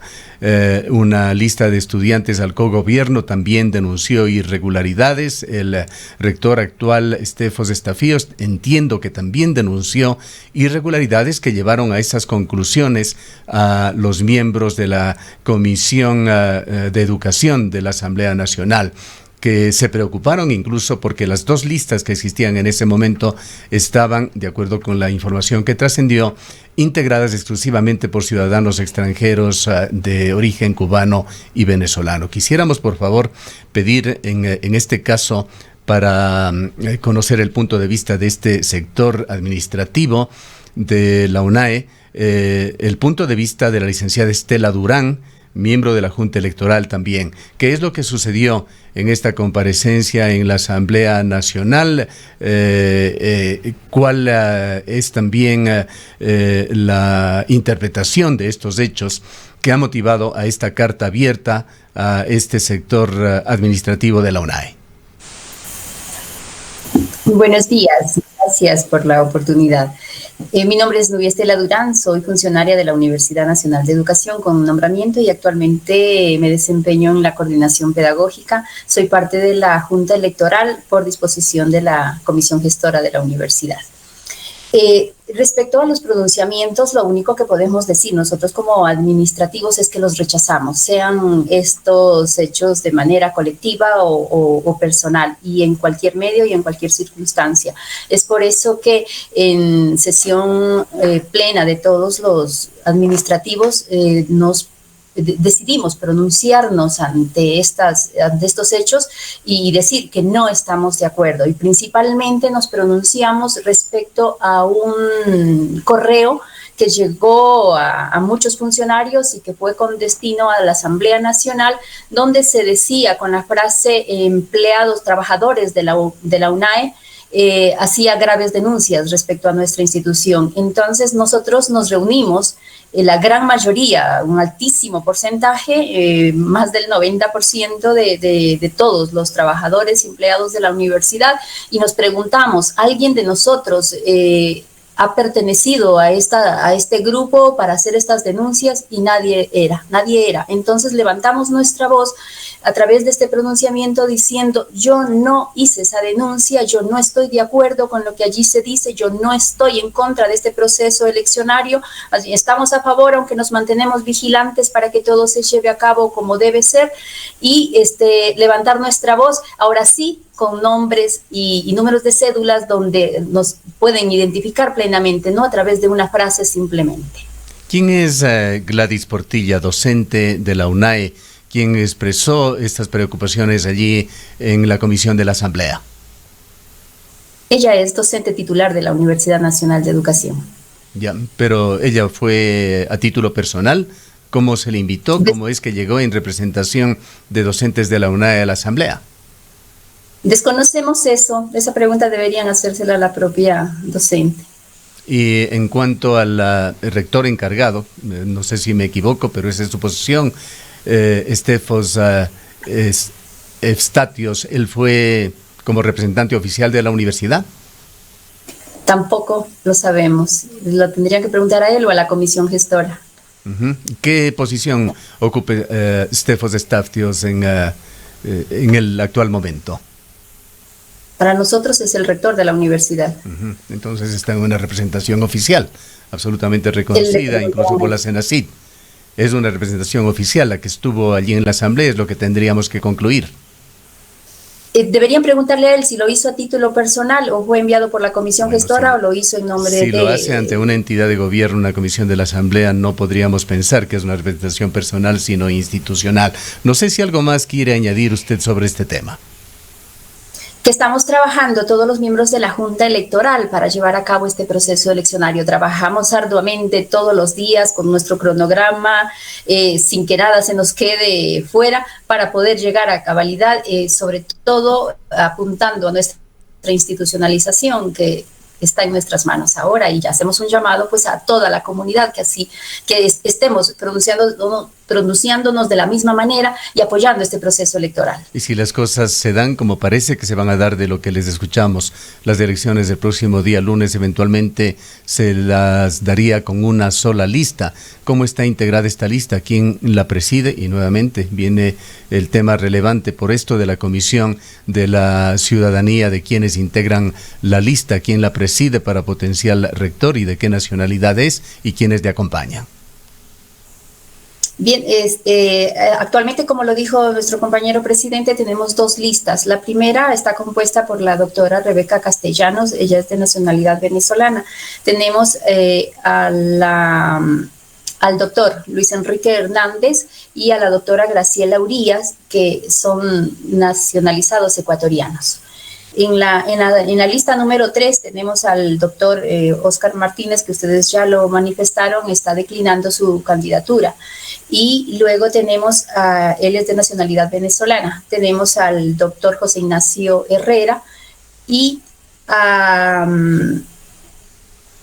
Una lista de estudiantes al cogobierno también denunció irregularidades. El rector actual, Stefos Estafíos, entiendo que también denunció irregularidades que llevaron a esas conclusiones a los miembros de la Comisión de Educación de la Asamblea Nacional, que se preocuparon incluso porque las dos listas que existían en ese momento estaban, de acuerdo con la información que trascendió, integradas exclusivamente por ciudadanos extranjeros de origen cubano y venezolano. Quisiéramos, por favor, pedir en este caso, para conocer el punto de vista de este sector administrativo de la UNAE, el punto de vista de la licenciada Estela Durán, miembro de la Junta Electoral también. ¿Qué es lo que sucedió en esta comparecencia en la Asamblea Nacional? ¿Cuál es también la interpretación de estos hechos que ha motivado a esta carta abierta a este sector administrativo de la UNAE? Buenos días, gracias por la oportunidad. Mi nombre es Nubia Estela Durán, soy funcionaria de la Universidad Nacional de Educación con un nombramiento y actualmente me desempeño en la coordinación pedagógica. Soy parte de la Junta Electoral por disposición de la Comisión Gestora de la Universidad. Respecto a los pronunciamientos, lo único que podemos decir nosotros como administrativos es que los rechazamos, sean estos hechos de manera colectiva o personal, y en cualquier medio y en cualquier circunstancia. Es por eso que en sesión plena de todos los administrativos nos decidimos pronunciarnos ante estos hechos y decir que no estamos de acuerdo. Y principalmente nos pronunciamos respecto a un correo que llegó a muchos funcionarios y que fue con destino a la Asamblea Nacional, donde se decía con la frase empleados, trabajadores de la UNAE, hacía graves denuncias respecto a nuestra institución. Entonces nosotros nos reunimos, la gran mayoría, un altísimo porcentaje, más del 90% de todos los trabajadores empleados de la universidad, y nos preguntamos, ¿alguien de nosotros ha pertenecido a este grupo para hacer estas denuncias? Y nadie era. Entonces levantamos nuestra voz a través de este pronunciamiento diciendo, yo no hice esa denuncia, yo no estoy de acuerdo con lo que allí se dice, yo no estoy en contra de este proceso eleccionario, estamos a favor, aunque nos mantenemos vigilantes para que todo se lleve a cabo como debe ser, y levantar nuestra voz, ahora sí, con nombres y números de cédulas donde nos pueden identificar plenamente, no a través de una frase simplemente. ¿Quién es Gladys Portilla, docente de la UNAE, quien expresó estas preocupaciones allí en la comisión de la Asamblea? Ella es docente titular de la Universidad Nacional de Educación. Ya, pero ella fue a título personal. ¿Cómo se le invitó? ¿Cómo es que llegó en representación de docentes de la UNAE a la Asamblea? Desconocemos eso. Esa pregunta deberían hacérsela a la propia docente. Y en cuanto al rector encargado, no sé si me equivoco, pero esa es su posición, Stefos Evstatios, ¿él fue como representante oficial de la universidad? Tampoco lo sabemos. Lo tendrían que preguntar a él o a la comisión gestora. ¿Qué posición ocupa Stefos Evstatios en el actual momento? Para nosotros es el rector de la universidad. Entonces está en una representación oficial, absolutamente reconocida, incluso por la CENACYT. Es una representación oficial la que estuvo allí en la Asamblea, es lo que tendríamos que concluir. Deberían preguntarle a él si lo hizo a título personal o fue enviado por la comisión gestora o lo hizo en nombre de... Si lo hace ante una entidad de gobierno, una comisión de la Asamblea, no podríamos pensar que es una representación personal, sino institucional. No sé si algo más quiere añadir usted sobre este tema. Que estamos trabajando todos los miembros de la Junta Electoral para llevar a cabo este proceso eleccionario. Trabajamos arduamente todos los días con nuestro cronograma, sin que nada se nos quede fuera, para poder llegar a cabalidad, sobre todo apuntando a nuestra institucionalización que está en nuestras manos ahora, y ya hacemos un llamado pues a toda la comunidad que estemos pronunciándonos de la misma manera y apoyando este proceso electoral. Y si las cosas se dan como parece que se van a dar de lo que les escuchamos, las elecciones del próximo día lunes eventualmente se las daría con una sola lista. ¿Cómo está integrada esta lista? ¿Quién la preside? Y nuevamente viene el tema relevante por esto de la Comisión de la Ciudadanía, de quienes integran la lista, quién la preside para potencial rector y de qué nacionalidad es y quiénes le acompañan. Bien, actualmente, como lo dijo nuestro compañero presidente, tenemos dos listas. La primera está compuesta por la doctora Rebeca Castellanos, ella es de nacionalidad venezolana. Tenemos al doctor Luis Enrique Hernández y a la doctora Graciela Urías, que son nacionalizados ecuatorianos. En la lista número 3 tenemos al doctor Óscar Martínez, que ustedes ya lo manifestaron, está declinando su candidatura. Y luego tenemos, él es de nacionalidad venezolana, tenemos al doctor José Ignacio Herrera y a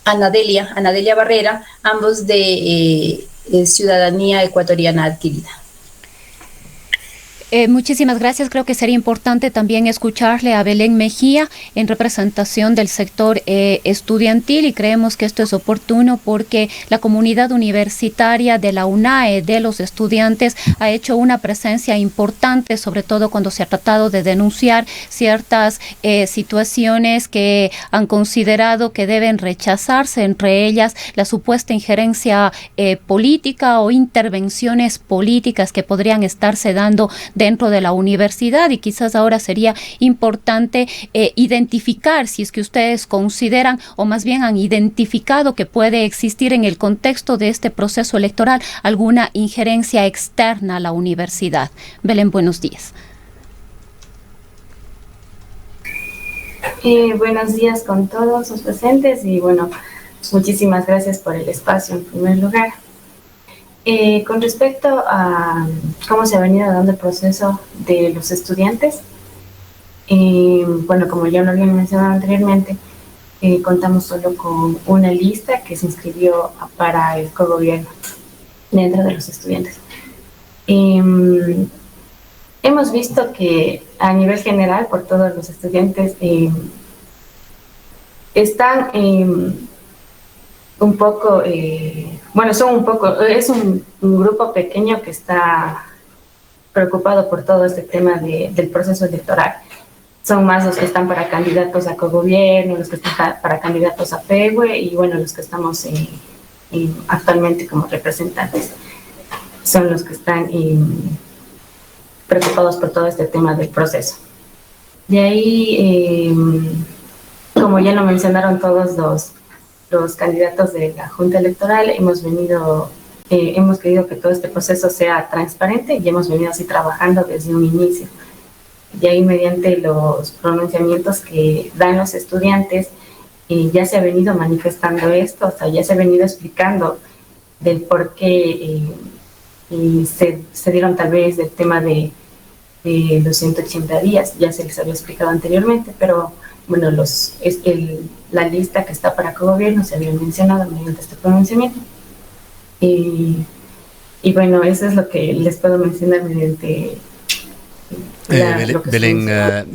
Anadelia Barrera, ambos de ciudadanía ecuatoriana adquirida. Muchísimas gracias. Creo que sería importante también escucharle a Belén Mejía en representación del sector estudiantil, y creemos que esto es oportuno porque la comunidad universitaria de la UNAE, de los estudiantes, ha hecho una presencia importante, sobre todo cuando se ha tratado de denunciar ciertas situaciones que han considerado que deben rechazarse, entre ellas la supuesta injerencia política o intervenciones políticas que podrían estarse dando dentro de la universidad, y quizás ahora sería importante identificar si es que ustedes consideran, o más bien han identificado, que puede existir en el contexto de este proceso electoral alguna injerencia externa a la universidad. Belén, buenos días. Buenos días con todos los presentes y bueno, muchísimas gracias por el espacio en primer lugar. Con respecto a cómo se ha venido dando el proceso de los estudiantes, bueno, como ya lo había mencionado anteriormente, contamos solo con una lista que se inscribió para el cogobierno dentro de los estudiantes. Hemos visto que a nivel general, por todos los estudiantes, están un poco, bueno, son un poco, es un grupo pequeño que está preocupado por todo este tema del proceso electoral. Son más los que están para candidatos a cogobierno, los que están para candidatos a PEGUE y bueno, los que estamos actualmente como representantes. Son los que están preocupados por todo este tema del proceso. De ahí, como ya lo mencionaron todos los candidatos de la Junta Electoral, hemos querido que todo este proceso sea transparente y hemos venido así trabajando desde un inicio. De ahí, mediante los pronunciamientos que dan los estudiantes, ya se ha venido manifestando esto, o sea, ya se ha venido explicando del por qué se dieron tal vez del tema de los 180 días, ya se les había explicado anteriormente, pero bueno, la lista que está para cogobierno se había mencionado mediante este pronunciamiento. Y bueno, eso es lo que les puedo mencionar mediante... Belén,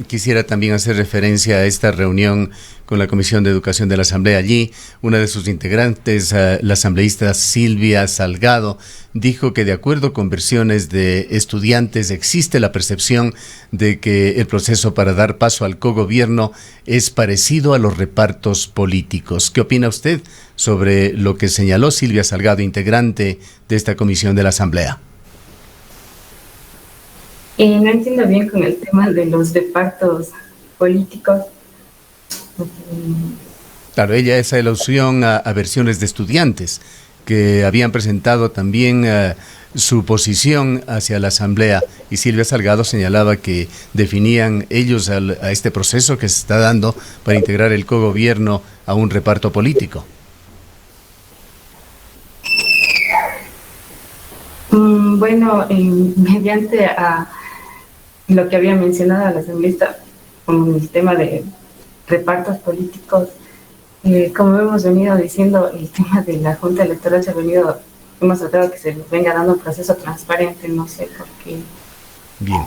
quisiera también hacer referencia a esta reunión con la Comisión de Educación de la Asamblea. Allí, una de sus integrantes, la asambleísta Silvia Salgado, dijo que de acuerdo con versiones de estudiantes existe la percepción de que el proceso para dar paso al cogobierno es parecido a los repartos políticos. ¿Qué opina usted sobre lo que señaló Silvia Salgado, integrante de esta Comisión de la Asamblea? No entiendo bien con el tema de los repartos políticos. Claro, ella es alusión a versiones de estudiantes que habían presentado también su posición hacia la Asamblea, y Silvia Salgado señalaba que definían ellos a este proceso que se está dando para integrar el cogobierno a un reparto político. Bueno, mediante a lo que había mencionado a la asambleísta con el tema de repartos políticos, como hemos venido diciendo, el tema de la Junta Electoral hemos tratado que se venga dando un proceso transparente, no sé por qué. Bien.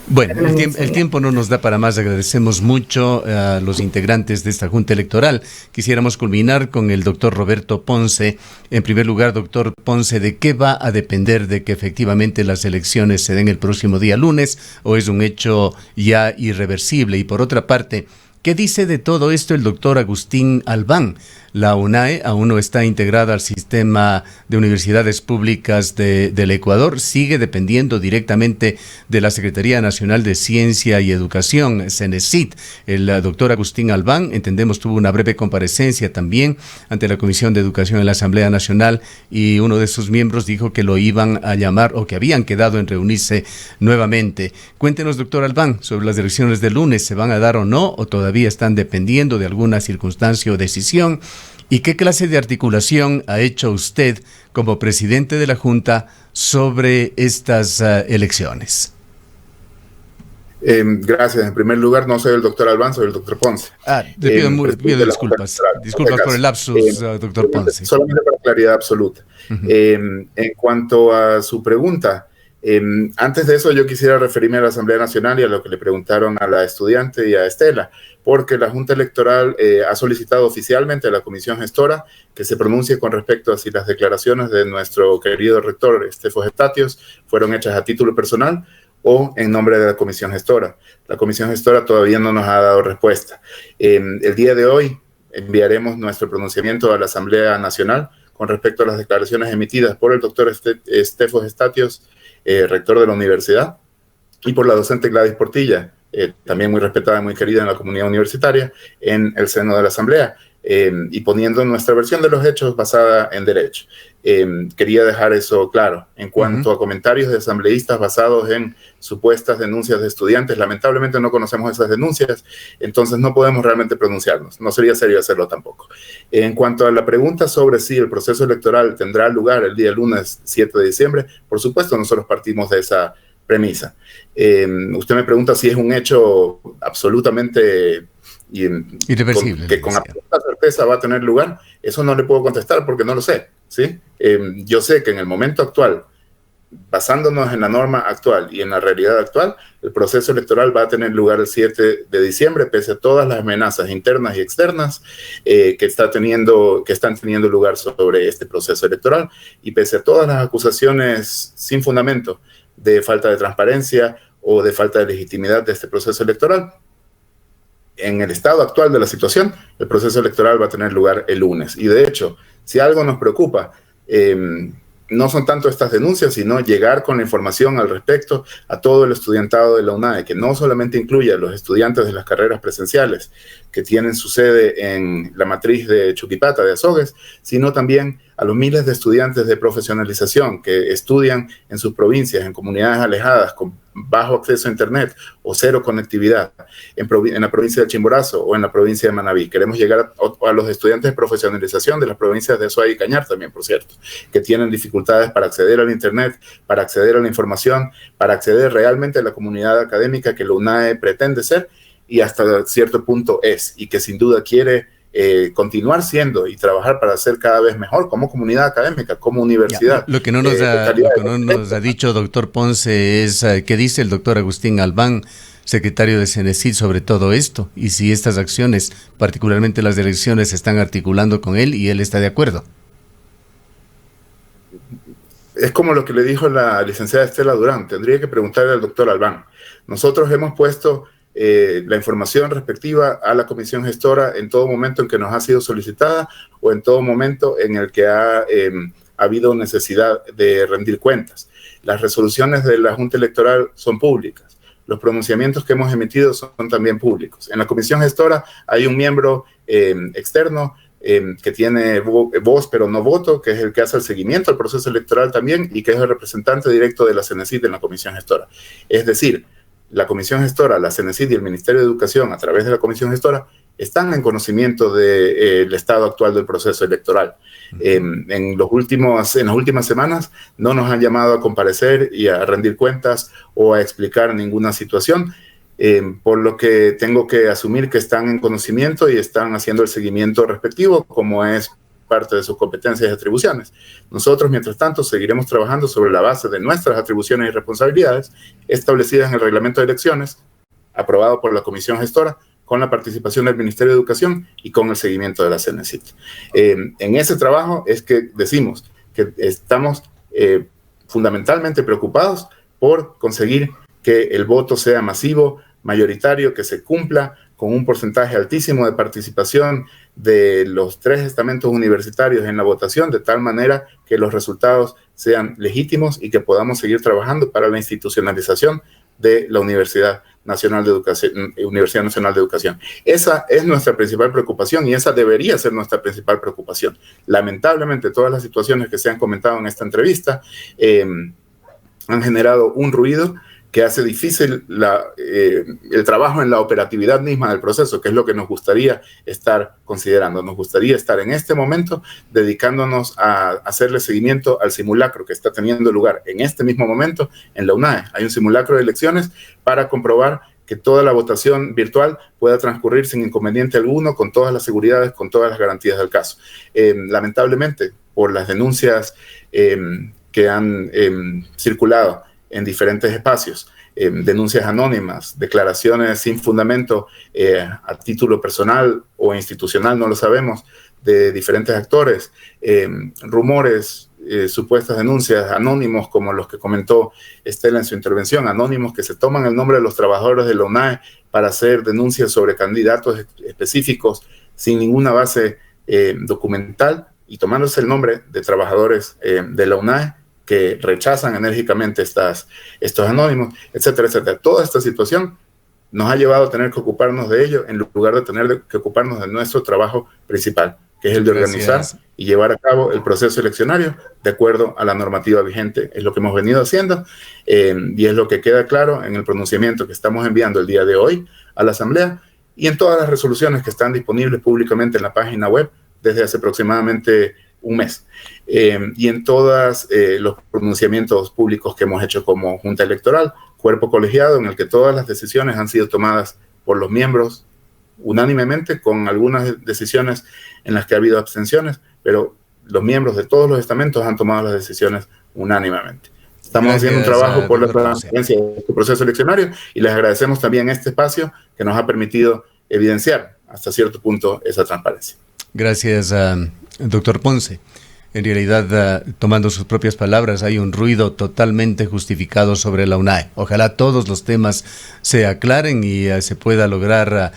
Bueno, el tiempo no nos da para más. Agradecemos mucho a los integrantes de esta Junta Electoral. Quisiéramos culminar con el doctor Roberto Ponce. En primer lugar, doctor Ponce, ¿de qué va a depender de que efectivamente las elecciones se den el próximo día lunes, o es un hecho ya irreversible? Y por otra parte, ¿qué dice de todo esto el doctor Agustín Albán? La UNAE aún no está integrada al sistema de universidades públicas del Ecuador, sigue dependiendo directamente de la Secretaría Nacional de Ciencia y Educación, CENESID. El doctor Agustín Albán, entendemos, tuvo una breve comparecencia también ante la Comisión de Educación en la Asamblea Nacional, y uno de sus miembros dijo que lo iban a llamar, o que habían quedado en reunirse nuevamente. Cuéntenos, doctor Albán, sobre las elecciones del lunes, ¿se van a dar o no, o todavía están dependiendo de alguna circunstancia o decisión? ¿Y qué clase de articulación ha hecho usted como presidente de la Junta sobre estas elecciones? Gracias. En primer lugar, no soy el doctor Albán, soy el doctor Ponce. Te pido disculpas. Disculpas por el lapsus, doctor Ponce. Solamente para claridad absoluta. En cuanto a su pregunta, antes de eso yo quisiera referirme a la Asamblea Nacional y a lo que le preguntaron a la estudiante y a Estela, porque la Junta Electoral ha solicitado oficialmente a la Comisión Gestora que se pronuncie con respecto a si las declaraciones de nuestro querido rector Stefos Estatios fueron hechas a título personal o en nombre de la Comisión Gestora. La Comisión Gestora todavía no nos ha dado respuesta. El día de hoy enviaremos nuestro pronunciamiento a la Asamblea Nacional con respecto a las declaraciones emitidas por el doctor Stefos Estatios, rector de la universidad, y por la docente Gladys Portilla, también muy respetada y muy querida en la comunidad universitaria, en el seno de la Asamblea, y poniendo nuestra versión de los hechos basada en derecho. Quería dejar eso claro. En cuanto a comentarios de asambleístas basados en supuestas denuncias de estudiantes, lamentablemente no conocemos esas denuncias, entonces no podemos realmente pronunciarnos. No sería serio hacerlo tampoco. En cuanto a la pregunta sobre si el proceso electoral tendrá lugar el día lunes 7 de diciembre, por supuesto nosotros partimos de esa premisa. Usted me pregunta si es un hecho absolutamente irreversible, que con absoluta certeza va a tener lugar. Eso no le puedo contestar porque no lo sé, ¿sí? Yo sé que en el momento actual, basándonos en la norma actual y en la realidad actual, el proceso electoral va a tener lugar el 7 de diciembre, pese a todas las amenazas internas y externas que están teniendo lugar sobre este proceso electoral, y pese a todas las acusaciones sin fundamento de falta de transparencia o de falta de legitimidad de este proceso electoral. En el estado actual de la situación, el proceso electoral va a tener lugar el lunes. Y de hecho, si algo nos preocupa, no son tanto estas denuncias, sino llegar con la información al respecto a todo el estudiantado de la UNAE, que no solamente incluye a los estudiantes de las carreras presenciales que tienen su sede en la matriz de Chuquipata, de Azogues, sino también a los miles de estudiantes de profesionalización que estudian en sus provincias, en comunidades alejadas, con bajo acceso a internet o cero conectividad, en la provincia de Chimborazo o en la provincia de Manabí. Queremos llegar a los estudiantes de profesionalización de las provincias de Azuay y Cañar también, por cierto, que tienen dificultades para acceder al internet, para acceder a la información, para acceder realmente a la comunidad académica que la UNAE pretende ser y hasta cierto punto es, y que sin duda quiere continuar siendo y trabajar para ser cada vez mejor como comunidad académica, como universidad. Lo que no nos ha dicho, doctor Ponce, es qué dice el doctor Agustín Albán, secretario de CENESID, sobre todo esto, y si estas acciones, particularmente las de elecciones, se están articulando con él y él está de acuerdo. Es como lo que le dijo la licenciada Estela Durán, tendría que preguntarle al doctor Albán. Nosotros hemos puesto la información respectiva a la comisión gestora en todo momento en que nos ha sido solicitada o en todo momento en el que ha habido necesidad de rendir cuentas. Las resoluciones de la Junta Electoral son públicas. Los pronunciamientos que hemos emitido son también públicos. En la comisión gestora hay un miembro externo que tiene voz pero no voto, que es el que hace el seguimiento al proceso electoral también y que es el representante directo de la CENESID en la comisión gestora. Es decir, la comisión gestora, la CENESID y el Ministerio de Educación, a través de la comisión gestora, están en conocimiento del estado actual del proceso electoral. En las últimas semanas no nos han llamado a comparecer y a rendir cuentas o a explicar ninguna situación, por lo que tengo que asumir que están en conocimiento y están haciendo el seguimiento respectivo, como es parte de sus competencias y atribuciones. Nosotros, mientras tanto, seguiremos trabajando sobre la base de nuestras atribuciones y responsabilidades establecidas en el reglamento de elecciones, aprobado por la comisión gestora, con la participación del Ministerio de Educación y con el seguimiento de la CENESID. En ese trabajo es que decimos que estamos fundamentalmente preocupados por conseguir que el voto sea masivo, mayoritario, que se cumpla con un porcentaje altísimo de participación de los 3 estamentos universitarios en la votación, de tal manera que los resultados sean legítimos y que podamos seguir trabajando para la institucionalización de la Universidad Nacional de Educación. Esa es nuestra principal preocupación y esa debería ser nuestra principal preocupación. Lamentablemente, todas las situaciones que se han comentado en esta entrevista han generado un ruido que hace difícil el trabajo en la operatividad misma del proceso, que es lo que nos gustaría estar considerando. Nos gustaría estar en este momento dedicándonos a hacerle seguimiento al simulacro que está teniendo lugar en este mismo momento en la UNAE. Hay un simulacro de elecciones para comprobar que toda la votación virtual pueda transcurrir sin inconveniente alguno, con todas las seguridades, con todas las garantías del caso. Lamentablemente, por las denuncias que han circulado en diferentes espacios, denuncias anónimas, declaraciones sin fundamento a título personal o institucional, no lo sabemos, de diferentes actores, rumores, supuestas denuncias, anónimos como los que comentó Estela en su intervención, anónimos que se toman el nombre de los trabajadores de la UNAE para hacer denuncias sobre candidatos específicos sin ninguna base documental y tomándose el nombre de trabajadores de la UNAE que rechazan enérgicamente estos anónimos, etcétera, etcétera. Toda esta situación nos ha llevado a tener que ocuparnos de ello en lugar de tener que ocuparnos de nuestro trabajo principal, que es el de organizar y llevar a cabo el proceso eleccionario de acuerdo a la normativa vigente. Es lo que hemos venido haciendo y es lo que queda claro en el pronunciamiento que estamos enviando el día de hoy a la Asamblea y en todas las resoluciones que están disponibles públicamente en la página web desde hace aproximadamente un mes. Y en todos los pronunciamientos públicos que hemos hecho como Junta Electoral, cuerpo colegiado en el que todas las decisiones han sido tomadas por los miembros unánimemente, con algunas decisiones en las que ha habido abstenciones, pero los miembros de todos los estamentos han tomado las decisiones unánimemente. Estamos haciendo un trabajo por la transparencia de este proceso eleccionario y les agradecemos también este espacio que nos ha permitido evidenciar hasta cierto punto esa transparencia. Gracias, doctor Ponce. En realidad, tomando sus propias palabras, hay un ruido totalmente justificado sobre la UNAE. Ojalá todos los temas se aclaren y se pueda lograr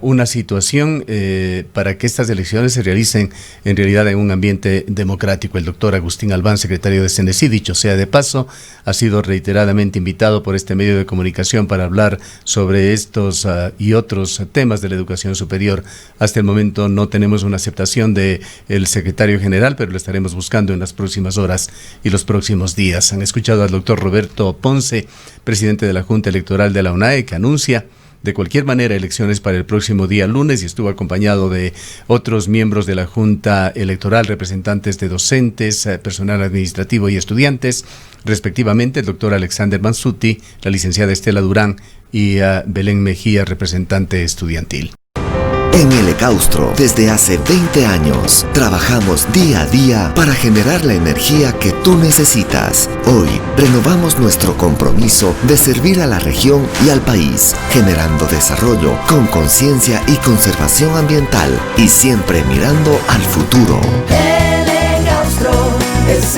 una situación para que estas elecciones se realicen en realidad en un ambiente democrático. El doctor Agustín Albán, secretario de CNESID, dicho sea de paso, ha sido reiteradamente invitado por este medio de comunicación para hablar sobre estos y otros temas de la educación superior. Hasta el momento no tenemos una aceptación del secretario general, pero lo estaremos buscando en las próximas horas y los próximos días. Han escuchado al doctor Roberto Ponce, presidente de la Junta Electoral de la UNAE, que anuncia de cualquier manera elecciones para el próximo día lunes y estuvo acompañado de otros miembros de la Junta Electoral, representantes de docentes, personal administrativo y estudiantes, respectivamente el doctor Alexander Mansuti, la licenciada Estela Durán y Belén Mejía, representante estudiantil. En el Ecaustro, desde hace 20 años, trabajamos día a día para generar la energía que tú necesitas. Hoy, renovamos nuestro compromiso de servir a la región y al país, generando desarrollo con conciencia y conservación ambiental y siempre mirando al futuro. El Ecaustro es